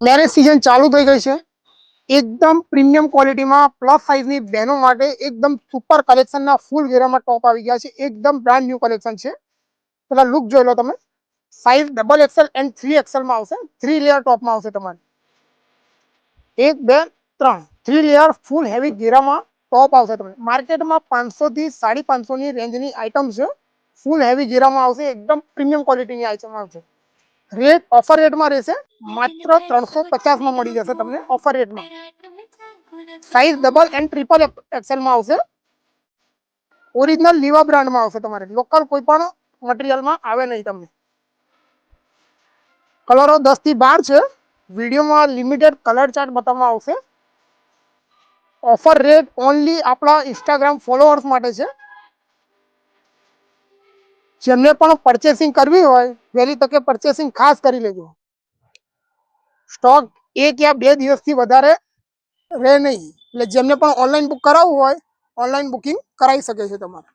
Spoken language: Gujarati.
મેરેજ સીઝન ચાલુ થઈ ગઈ છે. એકદમ પ્રીમિયમ ક્વોલિટીમાં પ્લસ સાઇઝની બહેનો માટે એકદમ સુપર કલેક્શનના ફૂલ ઘેરામાં ટોપ આવી ગયા છે. એકદમ બ્રાન્ડ ન્યુ કલેક્શન છે. પેલા લુક જોઈ લો તમે. Size double XL and 3XL માં આવશે. 3 લેયર ટોપમાં આવશે તમારે. 1 2 3 3 લેયર ફૂલ હેવી ઘેરામાં ટોપ આવશે તમને. માર્કેટમાં 500 થી 550 ની રેન્જની આઇટમ છે. ફૂલ હેવી ઘેરામાં આવશે. એકદમ પ્રીમિયમ ક્વોલિટીની આઇટમ આવશે. રેટ ઓફર રેટમાં રહેશે. માત્ર 350 માં મળી જશે તમને ઓફર રેટમાં. Size double and triple XL માં આવશે. ઓરિજિનલ લીવા બ્રાન્ડમાં આવશે તમારે. લોકલ કોઈ પણ મટીરિયલમાં આવે નહીં તમને. કલરો 10 થી 12 છે. વિડીયોમાં લિમિટેડ કલર ચાર્ટ બતાવવામાં આવશે. ઓફર રેટ ઓનલી આપણા ઇન્સ્ટાગ્રામ ફોલોઅર્સ માટે છે. જેમને પણ પરચેસિંગ કરવી હોય વહેલી તકે પરચેસિંગ ખાસ કરી લેજો. સ્ટોક 1 યા 2 દિવસથી વધારે રહે નહીં. એટલે જેમને પણ ઓનલાઈન બુક કરાવવું હોય ઓનલાઈન બુકિંગ કરાવી શકે છે તમારે.